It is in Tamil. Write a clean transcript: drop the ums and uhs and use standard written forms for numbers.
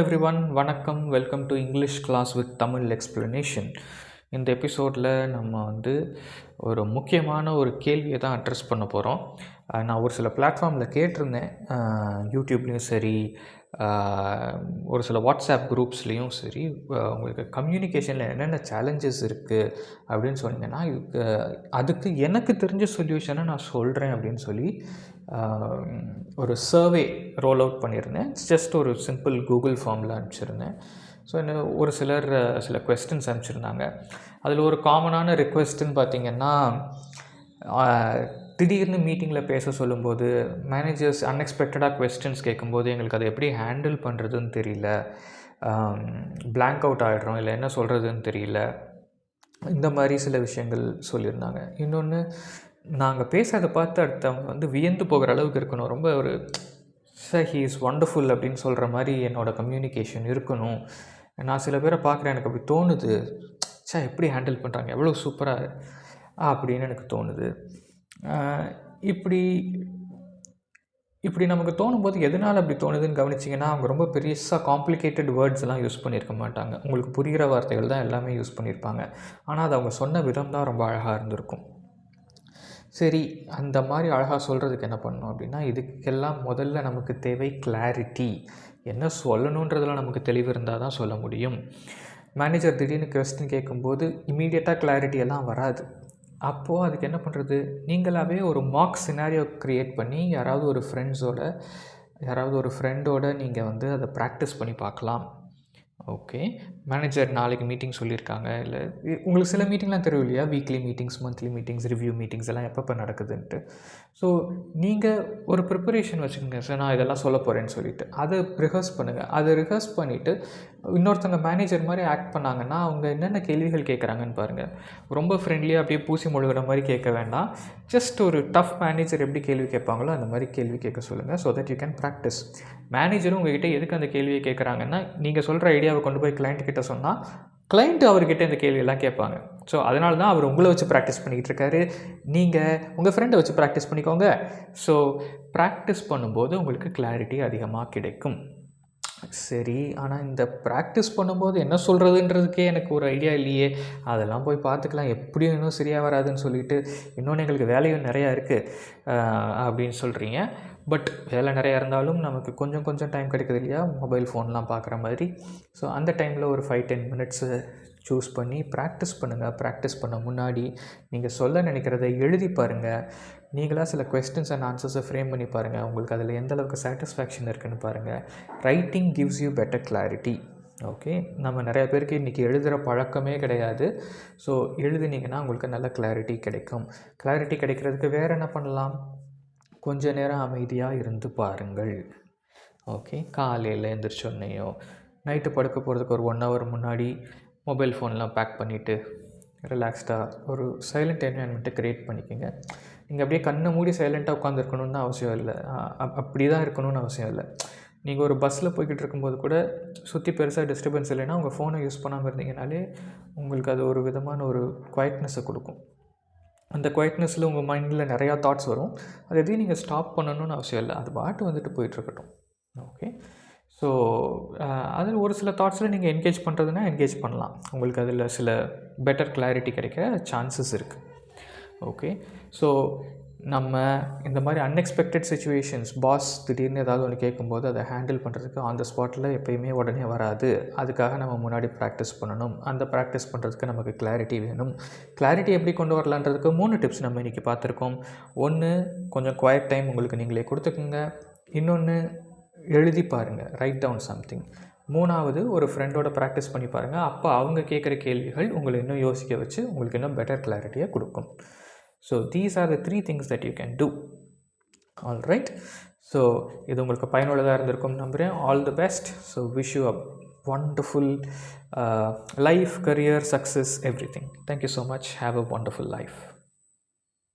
எவ்ரிவன் வணக்கம். Welcome to English class with Tamil explanation. இந்த எபிசோடில் நம்ம ஒரு முக்கியமான ஒரு கேள்வியை தான் அட்ரஸ் பண்ண போகிறோம். நான் ஒரு சில பிளாட்ஃபார்மில் கேட்டிருந்தேன், யூடியூப்லேயும் சரி, ஒரு சில வாட்ஸ்அப் குரூப்ஸ்லேயும் சரி, உங்களுக்கு கம்யூனிகேஷனில் என்னென்ன சேலஞ்சஸ் இருக்குது அப்படின்னு சொன்னீங்கன்னா அதுக்கு எனக்கு தெரிஞ்ச சொல்யூஷனை நான் சொல்கிறேன் அப்படின்னு சொல்லி ஒரு சர்வே ரோல் அவுட் பண்ணியிருந்தேன். ஜஸ்ட் ஒரு சிம்பிள் கூகுள் ஃபார்மில் அனுப்பிச்சிருந்தேன். ஸோ என்ன ஒரு சில கொஸ்டின்ஸ் அனுப்பிச்சிருந்தாங்க. அதில் ஒரு காமனான ரிக்வெஸ்ட்டுன்னு பார்த்திங்கன்னா, திடீர்னு மீட்டிங்கில் பேச சொல்லும்போது மேனேஜர்ஸ் அன்எக்ஸ்பெக்டடாக கொஸ்டின்ஸ் கேட்கும்போது எங்களுக்கு அதை எப்படி ஹேண்டில் பண்ணுறதுன்னு தெரியல, பிளாங்க் அவுட் ஆகிடுறோம், இல்லை என்ன சொல்கிறதுன்னு தெரியல, இந்த மாதிரி சில விஷயங்கள் சொல்லியிருந்தாங்க. இன்னொன்று, நாங்கள் பேசுகிறத பார்த்து அடுத்தவங்க வியந்து போகிற அளவுக்கு இருக்கணும். ரொம்ப ஒரு ஹீ இஸ் ஒண்டர்ஃபுல் அப்படின்னு சொல்கிற மாதிரி என்னோடய கம்யூனிகேஷன் இருக்கணும். நான் சில பேரை பார்க்குறேன், எனக்கு அப்படி தோணுது, எப்படி ஹேண்டில் பண்ணுறாங்க, எவ்வளோ சூப்பராக அப்படின்னு எனக்கு தோணுது. இப்படி நமக்கு தோணும்போது எதனால் அப்படி தோணுதுன்னு கவனிச்சிங்கன்னா, அவங்க ரொம்ப பெருசாக காம்ப்ளிகேட்டட் வேர்ட்ஸ் எல்லாம் யூஸ் பண்ணியிருக்க மாட்டாங்க. உங்களுக்கு புரிகிற வார்த்தைகள் தான் எல்லாமே யூஸ் பண்ணியிருப்பாங்க. ஆனால் அது அவங்க சொன்ன விதம் தான் ரொம்ப அழகாக இருந்திருக்கும். சரி, அந்த மாதிரி அழகாக சொல்கிறதுக்கு என்ன பண்ணணும் அப்படின்னா, இதுக்கெல்லாம் முதல்ல நமக்கு தேவை கிளாரிட்டி. என்ன சொல்லணுன்றதில் நமக்கு தெளிவு இருந்தால் தான் சொல்ல முடியும். மேனேஜர் திடீர்னு கொஸ்டின் கேட்கும்போது இமீடியட்டாக கிளாரிட்டியெல்லாம் வராது. அப்போது அதுக்கு என்ன பண்ணுறது, நீங்களாகவே ஒரு மாக் சினாரியோ க்ரியேட் பண்ணி யாராவது ஒரு ஃப்ரெண்டோட நீங்கள் அதை ப்ராக்டிஸ் பண்ணி பார்க்கலாம். ஓகே, மேனேஜர் நாளைக்கு மீட்டிங் சொல்லியிருக்காங்க, இல்லை உங்களுக்கு சில மீட்டிங்லாம் தெரியும் இல்லையா, weekly meetings, monthly meetings, review meetings எல்லாம் எப்பப்போ நடக்குதுன்ட்டு. ஸோ நீங்கள் ஒரு ப்ரிப்பரேஷன் வச்சுக்கோங்க. சார், நான் இதெல்லாம் சொல்ல போகிறேன்னு சொல்லிவிட்டு அதை ரிஹர்ஸ் பண்ணுங்கள். அதை ரிஹர்ஸ் பண்ணிவிட்டு இன்னொருத்தவங்க மேனேஜர் மாதிரி ஆக்ட் பண்ணாங்கன்னா அவங்க என்னென்ன கேள்விகள் கேட்குறாங்கன்னு பாருங்கள். ரொம்ப ஃப்ரெண்ட்லியாக அப்படியே பூசி மொழுகிற மாதிரி கேட்க வேண்டாம். ஜஸ்ட் ஒரு டஃப் மேனேஜர் எப்படி கேள்வி கேட்பாங்களோ அந்த மாதிரி கேள்வி கேட்க சொல்லுங்கள். So that you can practice. மேனேஜரும் உங்கள்கிட்ட எதுக்கு அந்த கேள்வியை கேட்குறாங்கன்னா, நீங்கள் சொல்கிற ஐடியாவை கொண்டு போய் கிளைண்ட் கிட்ட சொன்னால் கிளைண்ட் அவர்கிட்ட இந்த கேள்வியெல்லாம் கேட்பாங்க. ஸோ அதனால தான் அவர் உங்களை வச்சு ப்ராக்டிஸ் பண்ணிக்கிட்டு இருக்காரு. நீங்கள் உங்கள் ஃப்ரெண்டை வச்சு ப்ராக்டிஸ் பண்ணிக்கோங்க. ஸோ ப்ராக்டிஸ் பண்ணும்போது உங்களுக்கு கிளாரிட்டி அதிகமாக கிடைக்கும். சரி, ஆனால் இந்த ப்ராக்டிஸ் பண்ணும்போது என்ன சொல்கிறதுன்றதுக்கே எனக்கு ஒரு ஐடியா இல்லையே, அதெல்லாம் போய் பார்த்துக்கலாம், எப்படியும் இன்னும் சரியாக வராதுன்னு சொல்லிவிட்டு இன்னொன்று எங்களுக்கு வேலையும் நிறையா இருக்குது அப்படின்னு சொல்கிறீங்க. பட் வேலை நிறையா இருந்தாலும் நமக்கு கொஞ்சம் டைம் கிடைக்குது இல்லையா, மொபைல் ஃபோன்லாம் பார்க்குற மாதிரி. ஸோ அந்த டைமில் ஒரு 5-10 மினிட்ஸு சூஸ் பண்ணி ப்ராக்டிஸ் பண்ணுங்கள். ப்ராக்டிஸ் பண்ண முன்னாடி நீங்கள் சொல்ல நினைக்கிறத எழுதி பாருங்கள். நீங்களாக சில கொஸ்டின்ஸ் அண்ட் ஆன்சர்ஸை ஃப்ரேம் பண்ணி பாருங்கள். உங்களுக்கு அதில் எந்த அளவுக்கு சாட்டிஸ்ஃபேக்ஷன் இருக்குதுன்னு பாருங்கள். Writing gives you better clarity. Okay, நம்ம நிறையா பேருக்கு இன்றைக்கி எழுதுகிற பழக்கமே கிடையாது. ஸோ எழுதுனீங்கன்னா உங்களுக்கு நல்ல கிளாரிட்டி கிடைக்கும். கிளாரிட்டி கிடைக்கிறதுக்கு வேறு என்ன பண்ணலாம், கொஞ்ச நேரம் அமைதியாக இருந்து பாருங்கள். ஓகே, காலையில் எழுந்திரிச்சோன்னையோ நைட்டு படுக்க போகிறதுக்கு ஒரு 1 ஹவர் முன்னாடி மொபைல் ஃபோன்லாம் பேக் பண்ணிவிட்டு ரிலாக்ஸ்டாக ஒரு சைலண்ட் என்வைரன்மெண்ட்டை க்ரியேட் பண்ணிக்கோங்க. நீங்கள் அப்படியே கண்ணை மூடி சைலண்ட்டாக உட்காந்துருக்கணுன்னு அவசியம் இல்லை, அப்படி தான் இருக்கணும்னு அவசியம் இல்லை. நீங்கள் ஒரு பஸ்ஸில் போய்கிட்டு இருக்கும்போது கூட சுற்றி பெருசாக டிஸ்டர்பன்ஸ் இல்லைன்னா உங்கள் ஃபோனை யூஸ் பண்ணாமல் இருந்தீங்கனாலே உங்களுக்கு அது ஒரு விதமான ஒரு குவைட்னஸை கொடுக்கும். அந்த குவைட்னஸில் உங்கள் மைண்டில் நிறையா தாட்ஸ் வரும். அது எதையும் நீங்கள் ஸ்டாப் பண்ணணும்னு அவசியம் இல்லை, அது பாட்டு போயிட்டுருக்கட்டும். ஓகே, ஸோ அதில் ஒரு சில தாட்ஸில் நீங்கள் என்கேஜ் பண்ணுறதுனா என்கேஜ் பண்ணலாம். உங்களுக்கு அதில் சில பெட்டர் கிளாரிட்டி கிடைக்க சான்சஸ் இருக்குது. ஓகே, ஸோ நம்ம இந்த மாதிரி அன்எக்ஸ்பெக்டட் சிச்சுவேஷன்ஸ், பாஸ் திடீர்னு ஏதாவது ஒன்று கேட்கும்போது அதை ஹேண்டில் பண்ணுறதுக்கு அந்த ஸ்பாட்டில் எப்போயுமே உடனே வராது. அதுக்காக நம்ம முன்னாடி ப்ராக்டிஸ் பண்ணணும். அந்த ப்ராக்டிஸ் பண்ணுறதுக்கு நமக்கு கிளாரிட்டி வேணும். கிளாரிட்டி எப்படி கொண்டு வரலான்றதுக்கு 3 டிப்ஸ் நம்ம இன்றைக்கி பார்த்துருக்கோம். 1, கொஞ்சம் குவைட் டைம் உங்களுக்கு நீங்களே கொடுத்துக்குங்க. இன்னொன்று, எழுதி பாருங்கள், ரைட் டவுன் சம்திங். 3வது, ஒரு ஃப்ரெண்டோட ப்ராக்டிஸ் பண்ணி பாருங்கள். அப்போ அவங்க கேட்குற கேள்விகள் உங்களை இன்னும் யோசிக்க வச்சு உங்களுக்கு இன்னும் பெட்டர் கிளாரிட்டியாக கொடுக்கும். So these are the 3 things that you can do. All right, so இது உங்களுக்கு பயனுள்ளதாக இருந்திருக்கும் நம்புகிறேன். All the best. So wish you a wonderful life, career, success, everything. Thank you so much. Have a wonderful life.